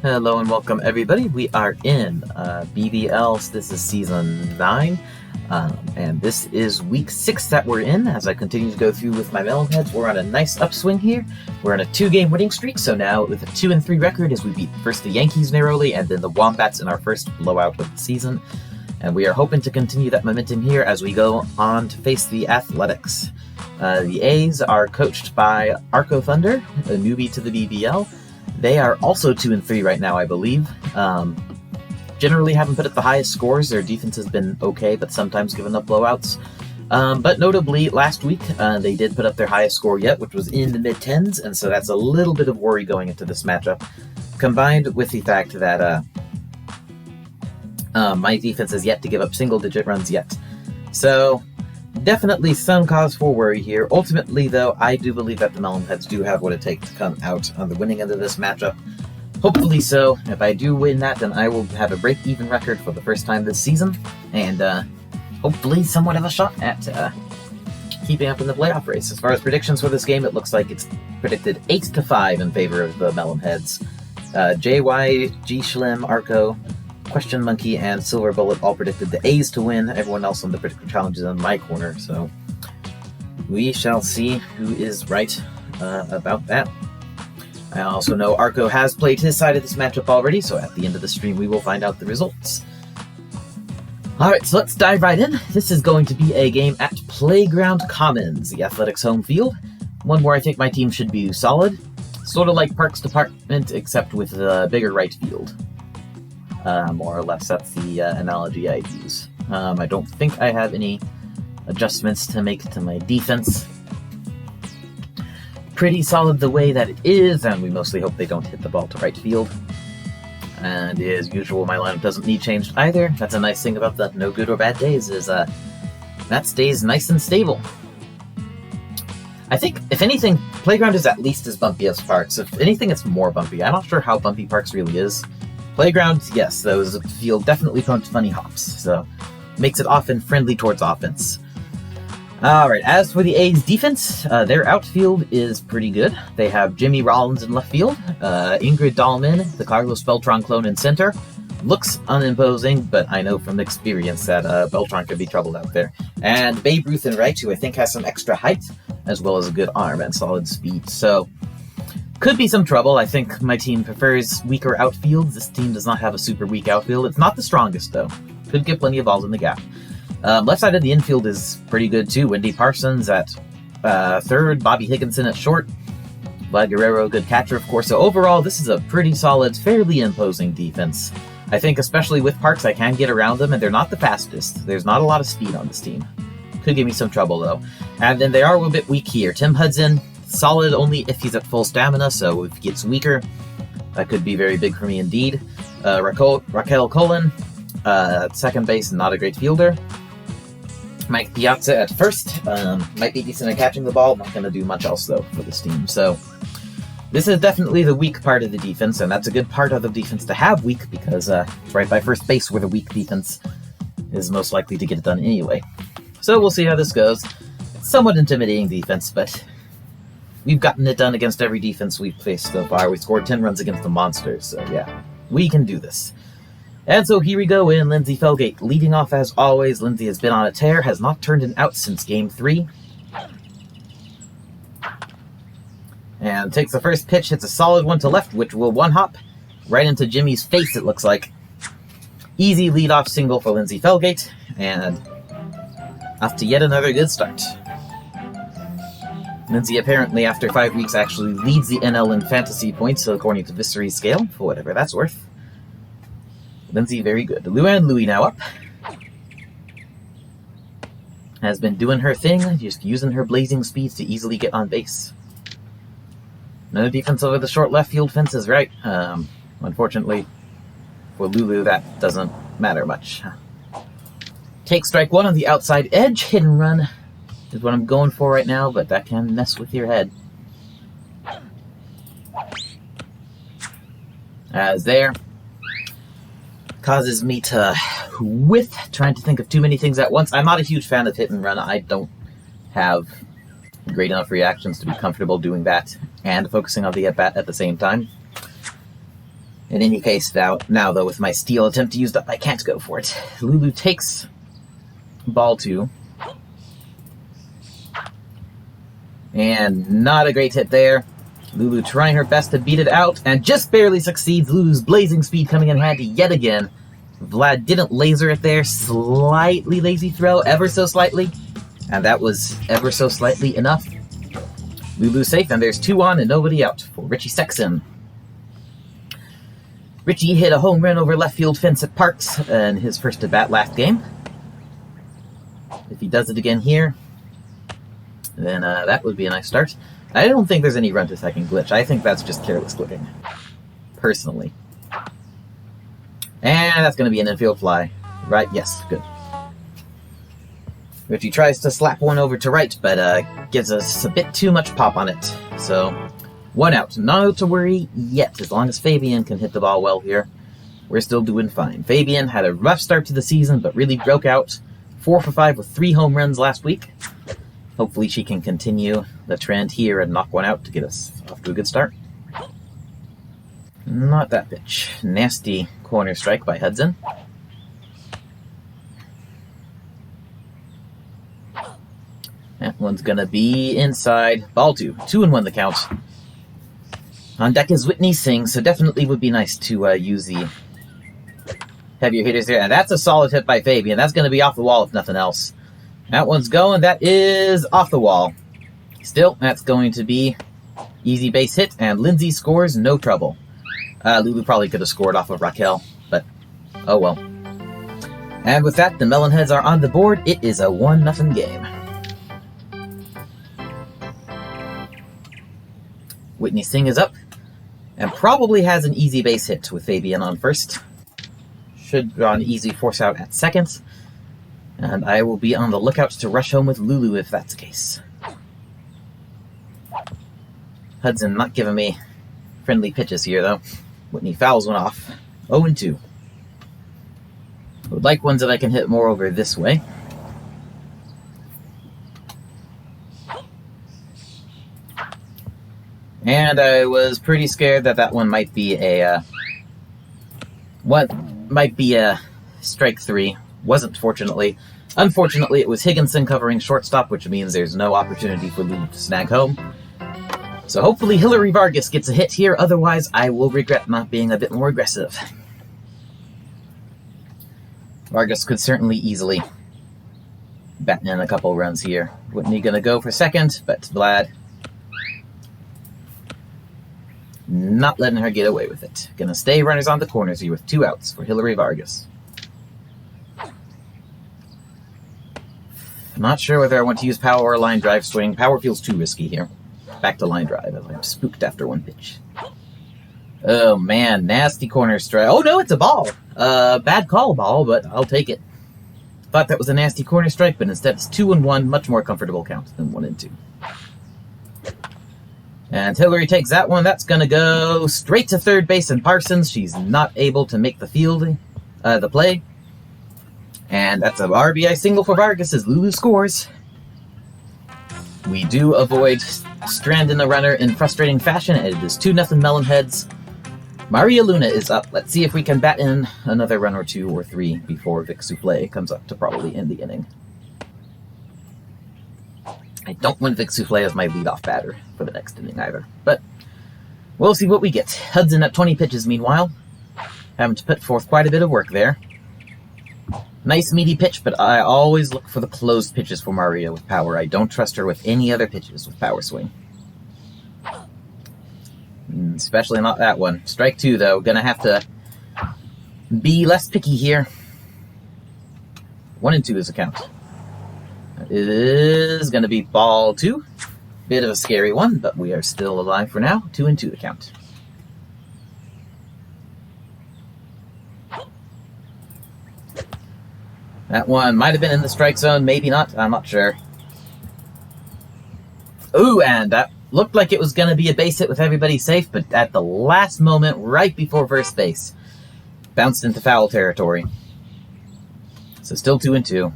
Hello and welcome everybody. We are in BBL. This is season 9, and this is week 6 that we're in. As I continue to go through with my Melonheads, we're on a nice upswing here. We're on a 2-game winning streak, so now with a 2-3 record as we beat first the Yankees narrowly and then the Wombats in our first blowout of the season. And we are hoping to continue that momentum here as we go on to face the Athletics. The A's are coached by Arco Thunder, a newbie to the BBL. They are also 2-3 right now, I believe. Generally haven't put up the highest scores. Their defense has been okay, but sometimes given up blowouts. But notably, last week, they did put up their highest score yet, which was in the mid-10s, and so that's a little bit of worry going into this matchup, combined with the fact that my defense has yet to give up single-digit runs yet. So, definitely some cause for worry here. Ultimately, though, I do believe that the Melonheads do have what it takes to come out on the winning end of this matchup. Hopefully so. If I do win that, then I will have a break-even record for the first time this season, and hopefully somewhat of a shot at keeping up in the playoff race. As far as predictions for this game, it looks like it's predicted 8-5 in favor of the Melonheads. JY, G Schlim, Arco, Question Monkey, and Silver Bullet all predicted the A's to win. Everyone else on the predictor challenge is in my corner, so we shall see who is right about that. I also know Arco has played his side of this matchup already, so at the end of the stream we will find out the results. Alright, so let's dive right in. This is going to be a game at Playground Commons, the Athletics home field. One where I think my team should be solid. Sort of like Parks Department, except with a bigger right field. More or less, that's the analogy I use. I don't think I have any adjustments to make to my defense. Pretty solid the way that it is, and we mostly hope they don't hit the ball to right field. And as usual, my lineup doesn't need changed either. That's a nice thing about the no good or bad days, is that stays nice and stable. I think, if anything, Playground is at least as bumpy as Parks. If anything, it's more bumpy. I'm not sure how bumpy Parks really is. Playground, yes, those field definitely prone to funny hops, so makes it often friendly towards offense. Alright, as for the A's defense, their outfield is pretty good. They have Jimmy Rollins in left field, Ingrid Dahlman, the Carlos Beltran clone in center. Looks unimposing, but I know from experience that Beltran could be troubled out there. And Babe Ruth in right, who I think has some extra height, as well as a good arm and solid speed, so could be some trouble. I think my team prefers weaker outfields. This team does not have a super weak outfield. It's not the strongest, though. Could get plenty of balls in the gap. Left side of the infield is pretty good, too. Wendy Parsons at third, Bobby Higginson at short, Vlad Guerrero, good catcher, of course. So overall, this is a pretty solid, fairly imposing defense. I think especially with Parks, I can get around them, and they're not the fastest. There's not a lot of speed on this team. Could give me some trouble, though. And then they are a little bit weak here. Tim Hudson, solid only if he's at full stamina, so if he gets weaker, that could be very big for me indeed. Raquel Colon, second base, not a great fielder. Mike Piazza at first, might be decent at catching the ball, not going to do much else though for this team. So this is definitely the weak part of the defense, and that's a good part of the defense to have weak, because it's right by first base where the weak defense is most likely to get it done anyway. So we'll see how this goes. It's somewhat intimidating defense, but we've gotten it done against every defense we've faced so far. We scored 10 runs against the Monsters, so yeah, we can do this. And so here we go in Lindsay Felgate. Leading off as always, Lindsay has been on a tear, has not turned an out since Game 3. And takes the first pitch, hits a solid one to left, which will one-hop right into Jimmy's face, it looks like. Easy leadoff single for Lindsay Felgate, and off to yet another good start. Lindsay apparently, after 5 weeks, actually leads the NL in fantasy points, according to Visery's scale, for whatever that's worth. Lindsay, very good. Luann Louie now up. Has been doing her thing, just using her blazing speeds to easily get on base. No defense over the short left field fence is right. Unfortunately, for Lulu, that doesn't matter much. Take strike one on the outside edge. Hit and run is what I'm going for right now, but that can mess with your head. As there. Causes me to trying to think of too many things at once. I'm not a huge fan of hit and run. I don't have great enough reactions to be comfortable doing that and focusing on the at-bat at the same time. In any case, now though, with my steal attempt used up, I can't go for it. Lulu takes ball 2. And not a great hit there. Lulu trying her best to beat it out, and just barely succeeds. Lulu's blazing speed coming in handy yet again. Vlad didn't laser it there. Slightly lazy throw, ever so slightly. And that was ever so slightly enough. Lulu safe, and there's 2 on and nobody out for Richie Sexton. Richie hit a home run over left field fence at Parks in his first at-bat last game. If he does it again here, then that would be a nice start. I don't think there's any run to second glitch. I think that's just careless clicking, personally. And that's going to be an infield fly. Right, yes, good. Richie tries to slap one over to right, but gives us a bit too much pop on it. So, 1 out. Not to worry yet, as long as Fabian can hit the ball well here. We're still doing fine. Fabian had a rough start to the season, but really broke out. 4 for 5 with 3 home runs last week. Hopefully she can continue the trend here and knock one out to get us off to a good start. Not that pitch. Nasty corner strike by Hudson. That one's going to be inside. Ball 2. 2-1 the count. On deck is Whitney Singh, so definitely would be nice to use the heavier hitters there. And that's a solid hit by Fabian. That's going to be off the wall if nothing else. That one's going. That is off the wall. Still, that's going to be easy base hit, and Lindsay scores no trouble. Lulu probably could have scored off of Raquel, but oh well. And with that, the Melonheads are on the board. It is a 1-0 game. Whitney Singh is up, and probably has an easy base hit with Fabian on first. Should draw an easy force out at second. And I will be on the lookout to rush home with Lulu if that's the case. Hudson not giving me friendly pitches here, though. Whitney fouls one off. 0-2. Would like ones that I can hit more over this way. And I was pretty scared that one might be a strike 3. Wasn't, fortunately. Unfortunately, it was Higginson covering shortstop, which means there's no opportunity for Lulu to snag home. So hopefully Hillary Vargas gets a hit here, otherwise I will regret not being a bit more aggressive. Vargas could certainly easily batten in a couple runs here. Whitney gonna go for second, but Vlad not letting her get away with it. Gonna stay runners on the corners here with 2 outs for Hillary Vargas. I'm not sure whether I want to use power or line drive swing. Power feels too risky here. Back to line drive, as I'm spooked after 1 pitch. Oh man, nasty corner strike. Oh no, it's a ball! Bad call ball, but I'll take it. Thought that was a nasty corner strike, but instead it's 2-1, much more comfortable count than 1-2. And Hillary takes that one. That's gonna go straight to third base, and Parsons, she's not able to make the play. And that's a RBI single for Vargas as Lulu scores. We do avoid stranding a runner in frustrating fashion, and it is 2-0 Melonheads. Maria Luna is up. Let's see if we can bat in another run or 2 or 3 before Vic Souffle comes up to probably end the inning. I don't want Vic Souffle as my leadoff batter for the next inning either, but we'll see what we get. Hudson at 20 pitches meanwhile. Having to put forth quite a bit of work there. Nice meaty pitch, but I always look for the closed pitches for Maria with power. I don't trust her with any other pitches with power swing. Especially not that one. Strike 2, though. Gonna have to be less picky here. 1-2 is a count. It is gonna be ball 2. Bit of a scary one, but we are still alive for now. 2-2 the count. That one might have been in the strike zone, maybe not, I'm not sure. Ooh, and that looked like it was going to be a base hit with everybody safe, but at the last moment, right before first base, bounced into foul territory. So still 2-2.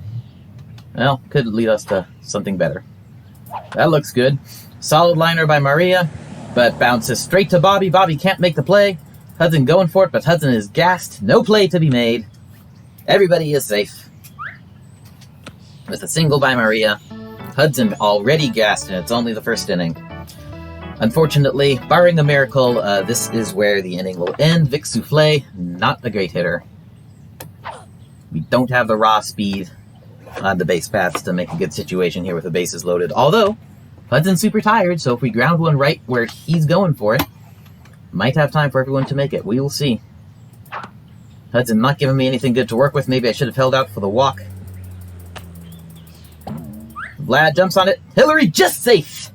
Well, could lead us to something better. That looks good. Solid liner by Maria, but bounces straight to Bobby. Bobby can't make the play. Hudson going for it, but Hudson is gassed. No play to be made. Everybody is safe. With a single by Maria. Hudson already gassed, and it's only the first inning. Unfortunately, barring a miracle, this is where the inning will end. Vic Souffle, not a great hitter. We don't have the raw speed on the base paths to make a good situation here with the bases loaded. Although, Hudson's super tired, so if we ground one right where he's going for it, might have time for everyone to make it. We will see. Hudson not giving me anything good to work with. Maybe I should have held out for the walk. Vlad jumps on it. Hillary just safe.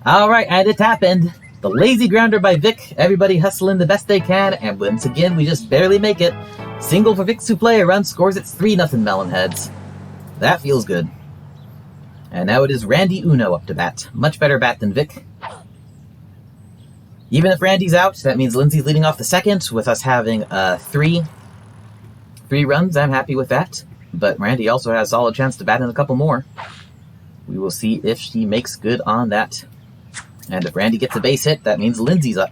All right, and it's happened. The lazy grounder by Vic. Everybody hustling the best they can, and once again, we just barely make it. Single for Vic Souffle. A run scores. It's 3-0 Melonheads. That feels good. And now it is Randy Uno up to bat. Much better bat than Vic. Even if Randy's out, that means Lindsay's leading off the second, with us having three runs. I'm happy with that. But Randy also has a solid chance to bat in a couple more. We will see if she makes good on that. And if Randy gets a base hit, that means Lindsay's up.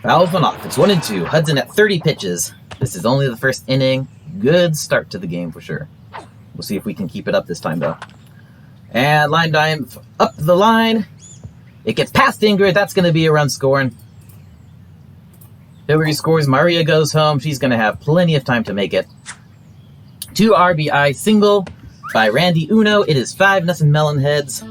Foul one off. It's 1-2. Hudson at 30 pitches. This is only the first inning. Good start to the game for sure. We'll see if we can keep it up this time though. And line dive up the line. It gets past Ingrid. That's going to be a run scoring. Hillary scores. Maria goes home. She's going to have plenty of time to make it. 2 RBI single by Randy Uno. It is 5-0 Melonheads.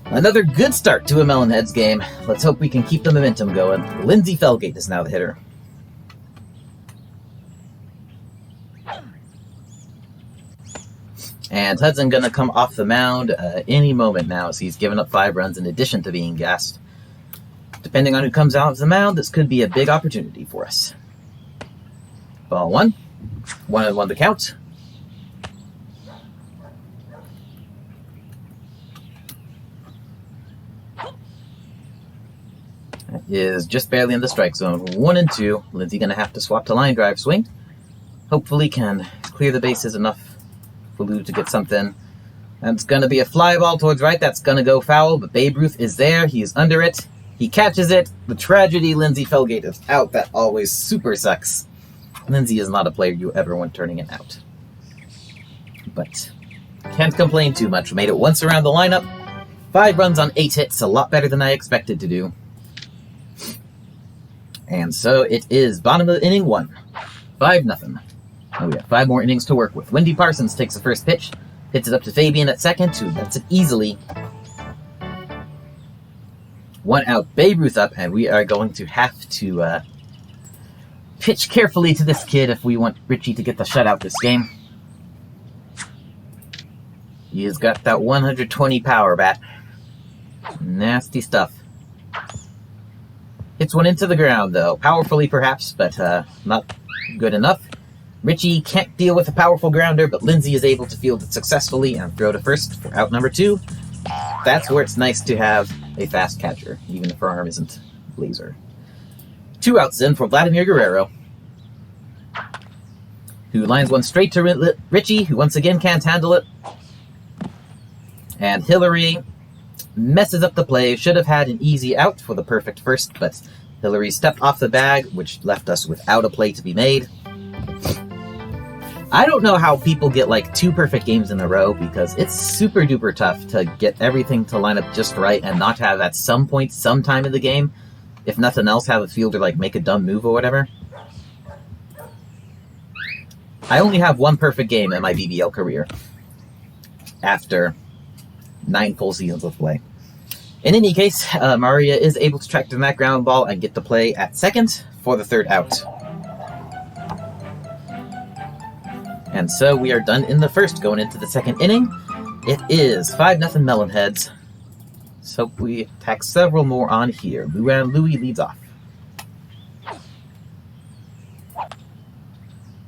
Another good start to a Melonheads game. Let's hope we can keep the momentum going. Lindsay Felgate is now the hitter. And Hudson going to come off the mound any moment now, as he's given up 5 runs in addition to being gassed. Depending on who comes out of the mound, this could be a big opportunity for us. Ball 1. 1-1 to count. That is just barely in the strike zone. 1-2. Lindsay going to have to swap to line drive swing. Hopefully can clear the bases enough for Lou to get something. That's going to be a fly ball towards right. That's going to go foul, but Babe Ruth is there. He is under it. He catches it. The tragedy, Lindsay Felgate is out. That always super sucks. Lindsay is not a player you ever want turning it out. But can't complain too much. Made it once around the lineup. 5 runs on 8 hits. A lot better than I expected to do. And so it is bottom of inning 1. 5-0. Oh, we have 5 more innings to work with. Wendy Parsons takes the first pitch. Hits it up to Fabian at second. Who gets it easily. 1 out. Babe Ruth up. And we are going to have to pitch carefully to this kid if we want Richie to get the shutout this game. He has got that 120 power bat. Nasty stuff. Hits one into the ground, though. Powerfully, perhaps, but not good enough. Richie can't deal with a powerful grounder, but Lindsay is able to field it successfully and throw to first for out number 2. That's where it's nice to have a fast catcher, even if her arm isn't laser. 2 outs in for Vladimir Guerrero, who lines one straight to Richie, who once again can't handle it. And Hillary messes up the play. Should have had an easy out for the perfect first, but Hillary stepped off the bag, which left us without a play to be made. I don't know how people get like 2 perfect games in a row, because it's super duper tough to get everything to line up just right and not have at some point, sometime in the game, if nothing else, have a fielder like make a dumb move or whatever. I only have 1 perfect game in my BBL career after 9 full seasons of play. In any case, Maria is able to track down that ground ball and get the play at second for the 3rd out. And so we are done in the first, going into the 2nd inning. It is 5-0 Melonheads. So we tack several more on here. Luann Louie leads off.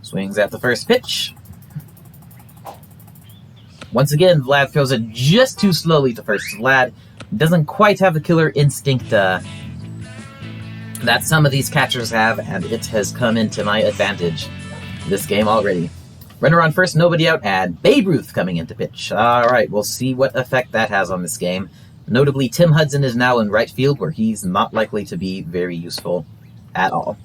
Swings at the first pitch. Once again, Vlad throws it just too slowly to first. Vlad doesn't quite have the killer instinct that some of these catchers have, and it has come into my advantage this game already. Runner on first, nobody out, and Babe Ruth coming into pitch. All right, we'll see what effect that has on this game. Notably, Tim Hudson is now in right field, where he's not likely to be very useful at all.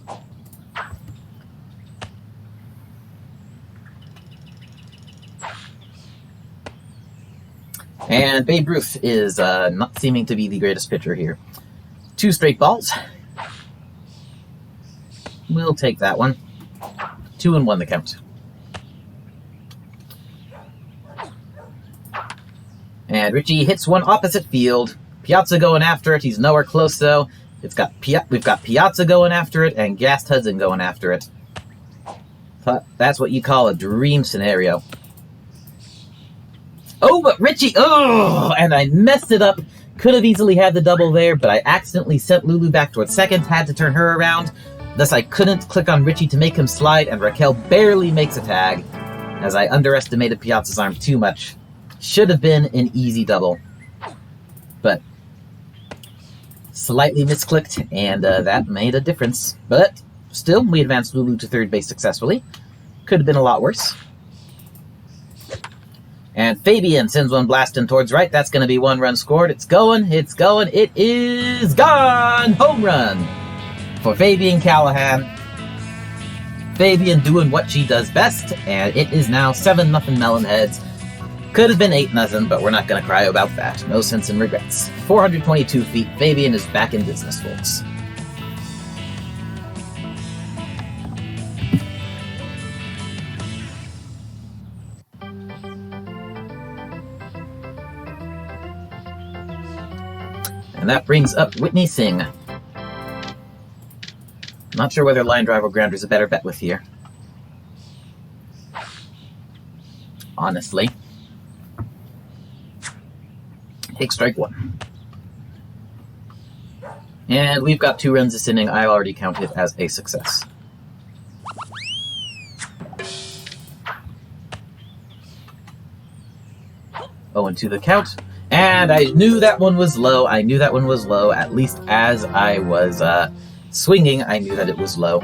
And Babe Ruth is not seeming to be the greatest pitcher here. 2 straight balls. We'll take that one. 2-1 the count. And Richie hits one opposite field. Piazza going after it. He's nowhere close, though. We've got Piazza going after it and Gassed Hudson going after it. That's what you call a dream scenario. Oh, but Richie... Oh! And I messed it up. Could have easily had the double there, but I accidentally sent Lulu back towards second. Had to turn her around. Thus, I couldn't click on Richie to make him slide, and Raquel barely makes a tag, as I underestimated Piazza's arm too much. Should have been an easy double, but slightly misclicked, and that made a difference. But still, we advanced Lulu to third base successfully. Could have been a lot worse. And Fabian sends one blasting towards right. That's going to be 1 run scored. It's going, it is gone! Home run for Fabian Callahan. Fabian doing what she does best, and it is now 7-0 Melonheads. Could have been 8-0, but we're not going to cry about that. No sense in regrets. 422 feet. Fabian is back in business, folks. And that brings up Whitney Singh. Not sure whether line drive or grounder is a better bet with here. Honestly. Take strike 1. And we've got 2 runs this inning. I already counted as a success. Oh, and to the count. And I knew that one was low. At least as I was swinging, I knew that it was low.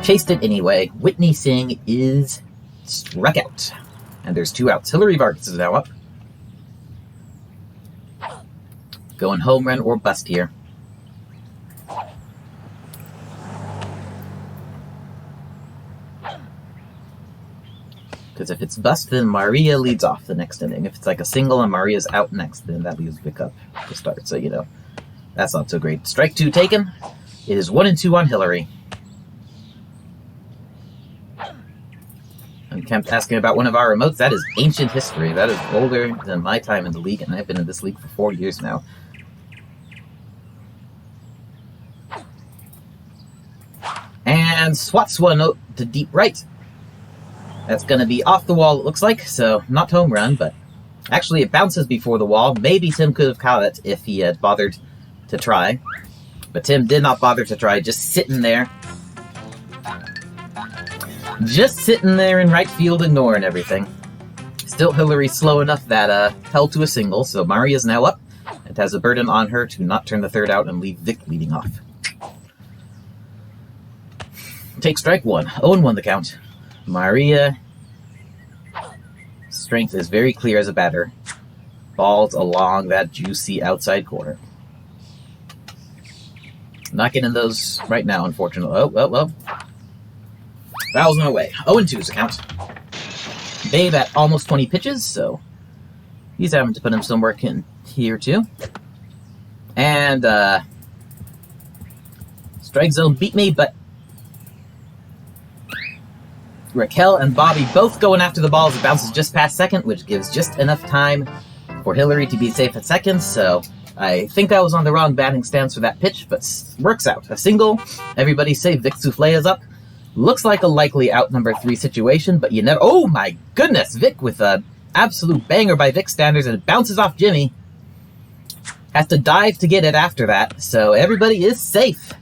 Chased it anyway. Whitney Singh is struck out. And there's 2 outs. Hillary Vargas is now up. Going home run or bust here. Because if it's bust, then Maria leads off the next inning. If it's like a single and Maria's out next, then that leaves Vic up to start. So, you know, that's not so great. Strike 2 taken. It is 1-2 on Hillary. And Kemp asking about one of our remotes. That is ancient history. That is older than my time in the league, and I've been in this league for 4 years now. And swats one out to deep right. That's going to be off the wall, it looks like, so not home run, but actually it bounces before the wall. Maybe Tim could have caught it if he had bothered to try, but Tim did not bother to try, just sitting there. Just sitting there in right field, ignoring everything. Still Hillary slow enough that held to a single, so Maria's now up. It has a burden on her to not turn the third out and leave Vic leading off. Take strike 1. 0-1 the count. Maria, strength is very clear as a batter. Balls along that juicy outside corner. Not getting those right now, unfortunately. Oh. Fouls away. 0-2 is the count. Babe at almost 20 pitches, so he's having to put in some work in here too. And strike zone beat me, but Raquel and Bobby both going after the ball as it bounces just past second, which gives just enough time for Hillary to be safe at second. So I think I was on the wrong batting stance for that pitch, but works out. A single. Everybody say Vic Souffle is up. Looks like a likely out number 3 situation, but you never... Oh my goodness! Vic with an absolute banger by Vic standards, and it bounces off Jimmy. Has to dive to get it after that, so everybody is safe.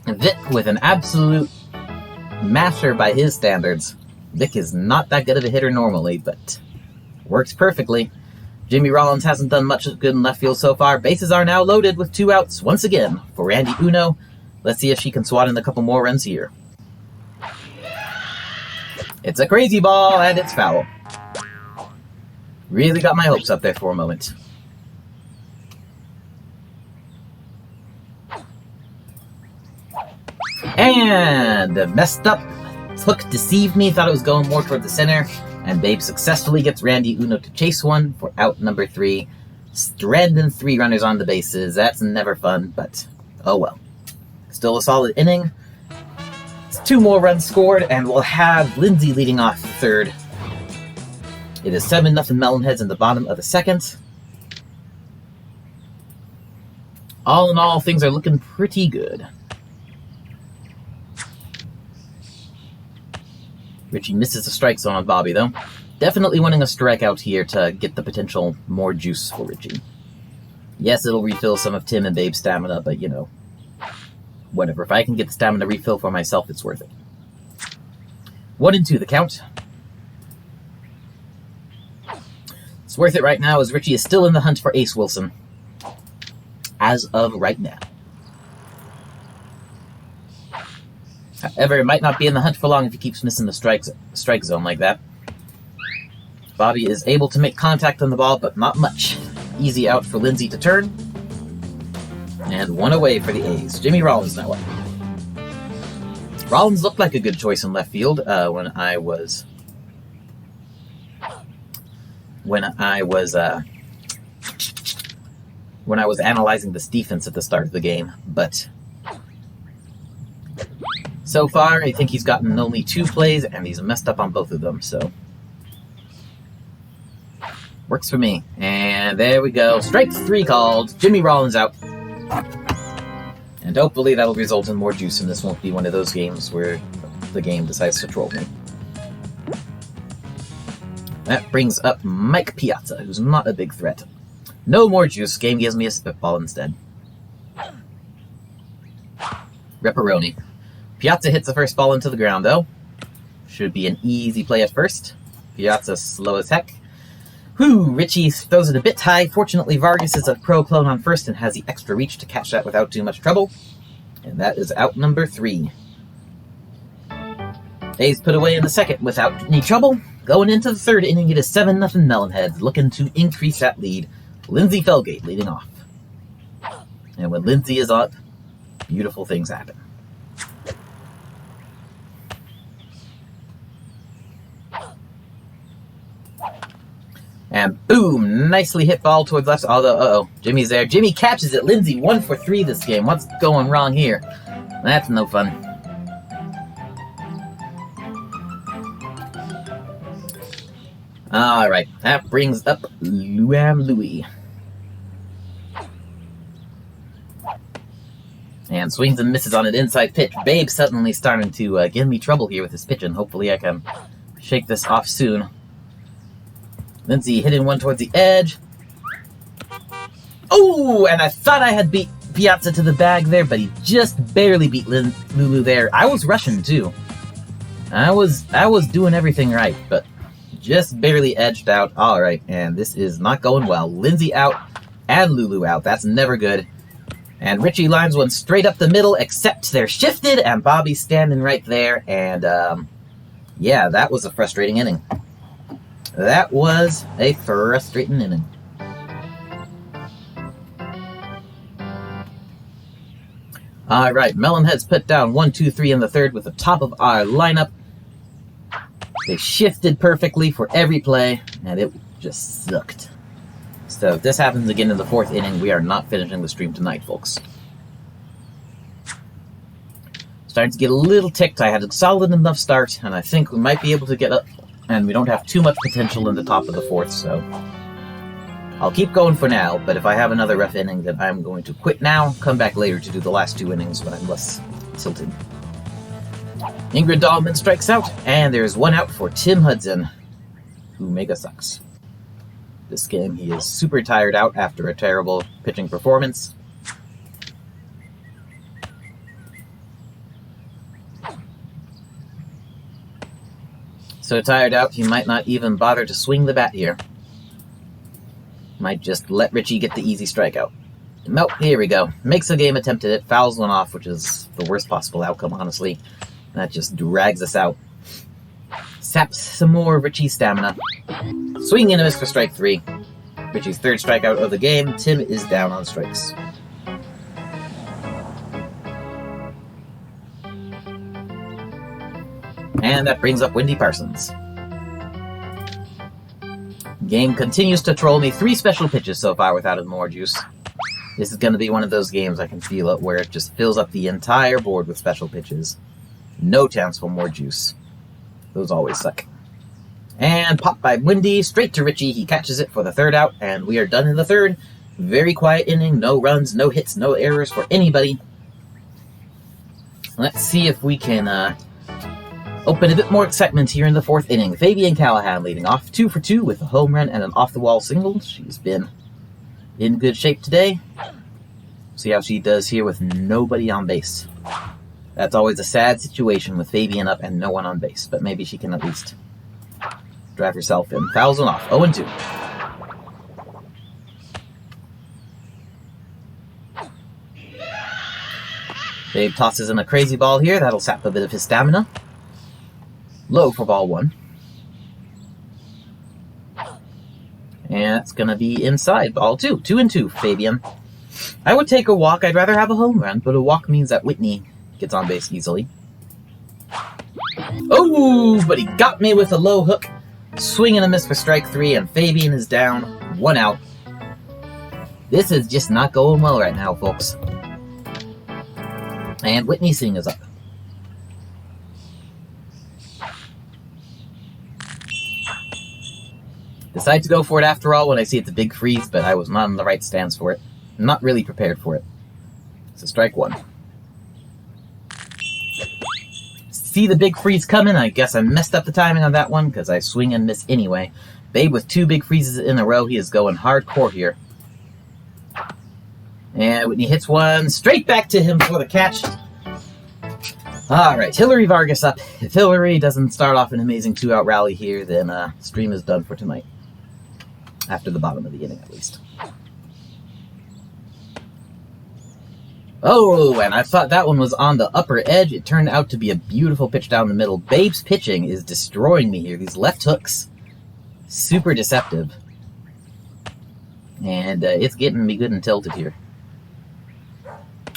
Vic with an absolute masher by his standards. Vic is not that good of a hitter normally, but works perfectly. Jimmy Rollins hasn't done much good in left field so far. Bases are now loaded with 2 outs once again for Randy Uno. Let's see if she can swat in a couple more runs here. It's a crazy ball, and it's foul. Really got my hopes up there for a moment. And messed up. Hook deceived me, thought it was going more toward the center. And Babe successfully gets Randy Uno to chase one for out number 3. Stranding 3 runners on the bases. That's never fun, but oh well. Still a solid inning. It's 2 more runs scored, and we'll have Lindsay leading off the third. It is 7-0 Melonheads in the bottom of the second. All in all, things are looking pretty good. Richie misses the strike zone on Bobby, though. Definitely wanting a strikeout here to get the potential more juice for Richie. Yes, it'll refill some of Tim and Babe's stamina, but you know, whatever. If I can get the stamina refill for myself, it's worth it. 1-2 the count. It's worth it right now as Richie is still in the hunt for Ace Wilson. As of right now. However, it might not be in the hunt for long if he keeps missing the strike zone like that. Bobby is able to make contact on the ball, but not much. Easy out for Lindsay to turn. And 1 away for the A's. Jimmy Rollins now up. Rollins looked like a good choice in left field when I was analyzing this defense at the start of the game, but so far I think he's gotten only 2 plays and he's messed up on both of them, so works for me. And there we go. Strike 3 called. Jimmy Rollins out. And hopefully that'll result in more juice and this won't be one of those games where the game decides to troll me. That brings up Mike Piazza, who's not a big threat. No more juice. Game gives me a spitball instead. Ripperoni. Piazza hits the first ball into the ground, though. Should be an easy play at first. Piazza slow as heck. Whew, Richie throws it a bit high. Fortunately, Vargas is a pro clone on first and has the extra reach to catch that without too much trouble. And that is out number 3. A's put away in the second without any trouble. Going into the third inning, it is 7-0 Melonheads, looking to increase that lead. Lindsay Felgate leading off. And when Lindsay is up, beautiful things happen. And boom, nicely hit ball towards left. Although, Jimmy's there. Jimmy catches it. Lindsay 1 for 3 this game. What's going wrong here? That's no fun. Alright, that brings up Luam Louie. And swings and misses on an inside pitch. Babe suddenly starting to give me trouble here with his pitching. Hopefully I can shake this off soon. Lindsay hitting one towards the edge. Oh, and I thought I had beat Piazza to the bag there, but he just barely beat Lulu there. I was rushing too. I was doing everything right, but just barely edged out. All right, and this is not going well. Lindsay out and Lulu out. That's never good. And Richie lines one straight up the middle, except they're shifted, and Bobby's standing right there. And yeah, that was a frustrating inning. That was a frustrating inning. All right, Melonheads put down 1, 2, 3 in the third with the top of our lineup. They shifted perfectly for every play, and it just sucked. So if this happens again in the 4th inning, we are not finishing the stream tonight, folks. Starting to get a little ticked. I had a solid enough start, and I think we might be able to get up. And we don't have too much potential in the top of the 4th, so I'll keep going for now, but if I have another rough inning, then I'm going to quit now, come back later to do the last 2 innings when I'm less tilted. Ingrid Dahlman strikes out, and there's 1 out for Tim Hudson, who mega sucks. This game, he is super tired out after a terrible pitching performance. So tired out, he might not even bother to swing the bat here. Might just let Richie get the easy strikeout. Nope, here we go. Makes a game attempt at it, fouls one off, which is the worst possible outcome, honestly. That just drags us out. saps some more Richie's stamina. Swing and a miss for strike 3. Richie's third strikeout of the game. Tim is down on strikes. And that brings up Wendy Parsons. Game continues to troll me. 3 special pitches so far without more juice. This is going to be one of those games, I can feel it, where it just fills up the entire board with special pitches. No chance for more juice. Those always suck. And popped by Wendy, straight to Richie. He catches it for the 3rd out, and we are done in the 3rd. Very quiet inning, no runs, no hits, no errors for anybody. Let's see if we can open a bit more excitement here in the 4th inning. Fabian Callahan leading off 2 for 2 with a home run and an off-the-wall single. She's been in good shape today. See how she does here with nobody on base. That's always a sad situation with Fabian up and no one on base, but maybe she can at least drive herself in. Fouls one off, 0-2. Babe tosses in a crazy ball here. That'll sap a bit of his stamina. Low for ball 1. And it's going to be inside. Ball 2. 2-2, Fabian. I would take a walk. I'd rather have a home run, but a walk means that Whitney gets on base easily. Oh, but he got me with a low hook. Swing and a miss for strike 3, and Fabian is down. 1 out. This is just not going well right now, folks. And Whitney Singh is up. Decide to go for it after all when I see it's a big freeze, but I was not in the right stance for it. I'm not really prepared for it. So strike 1. See the big freeze coming. I guess I messed up the timing on that one because I swing and miss anyway. Babe with 2 big freezes in a row. He is going hardcore here. And Whitney hits one straight back to him for the catch. Alright, Hillary Vargas up. If Hillary doesn't start off an amazing 2-out rally here, then stream is done for tonight. After the bottom of the inning, at least. Oh, and I thought that one was on the upper edge. It turned out to be a beautiful pitch down the middle. Babe's pitching is destroying me here. These left hooks, super deceptive. And it's getting me good and tilted here.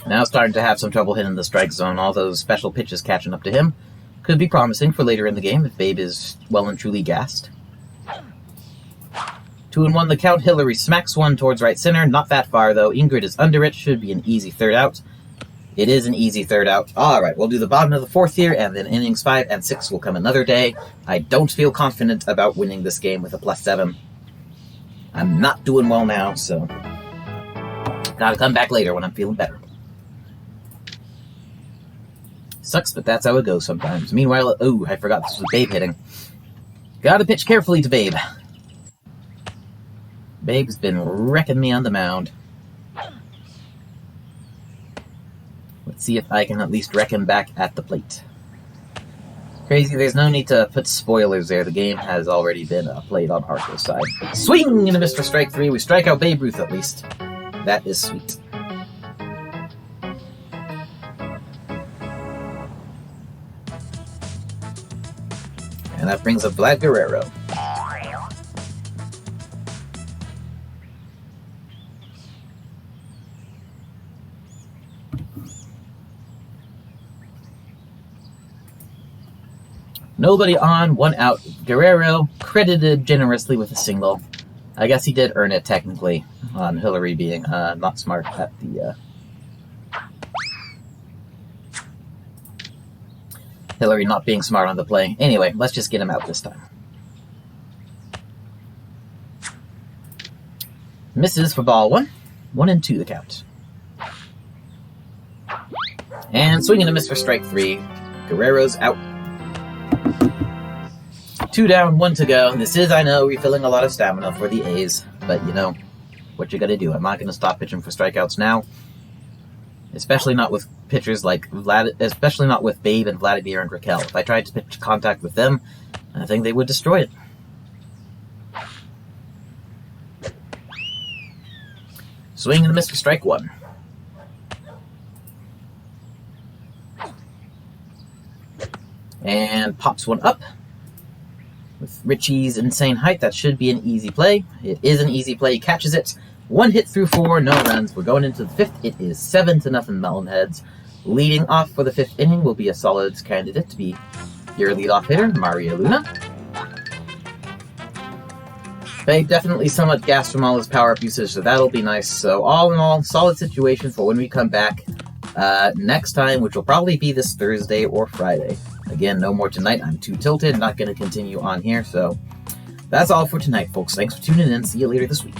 Now starting to have some trouble hitting the strike zone. All those special pitches catching up to him. Could be promising for later in the game if Babe is well and truly gassed. 2-1 the count. Hillary smacks one towards right center. Not that far, though. Ingrid is under it. Should be an easy 3rd out. It is an easy 3rd out. All right, we'll do the bottom of the 4th here, and then innings 5 and 6 will come another day. I don't feel confident about winning this game with a +7. I'm not doing well now, so gotta come back later when I'm feeling better. Sucks, but that's how it goes sometimes. Meanwhile, oh, I forgot this was Babe hitting. Gotta pitch carefully to Babe. Babe's been wrecking me on the mound. Let's see if I can at least wreck him back at the plate. Crazy, there's no need to put spoilers there. The game has already been played on Arco's side. Swing and a miss for strike 3. We strike out Babe Ruth at least. That is sweet. And that brings up Vlad Guerrero. Nobody on, 1 out. Guerrero credited generously with a single. I guess he did earn it technically on Hillary being not smart at the... Hillary not being smart on the play. Anyway, let's just get him out this time. Misses for ball 1. 1-2 the count. And swing and a miss for strike 3. Guerrero's out. 2 down, 1 to go. This is, I know, refilling a lot of stamina for the A's, but you know, what you gotta do. I'm not gonna stop pitching for strikeouts now. Especially not with pitchers like especially not with Babe and Vladimir and Raquel. If I tried to pitch contact with them, I think they would destroy it. Swing and a miss for strike 1. And pops one up. Richie's Insane Height, that should be an easy play. It is an easy play. He catches it. 1 hit through 4, no runs. We're going into the 5th. It is 7-0 Melonheads. Leading off for the 5th inning will be a solid candidate to be your leadoff hitter, Mario Luna. They definitely somewhat gassed from all his power-up usage, so that'll be nice. So all in all, solid situation for when we come back next time, which will probably be this Thursday or Friday. Again, no more tonight. I'm too tilted. Not going to continue on here. So that's all for tonight, folks. Thanks for tuning in. See you later this week.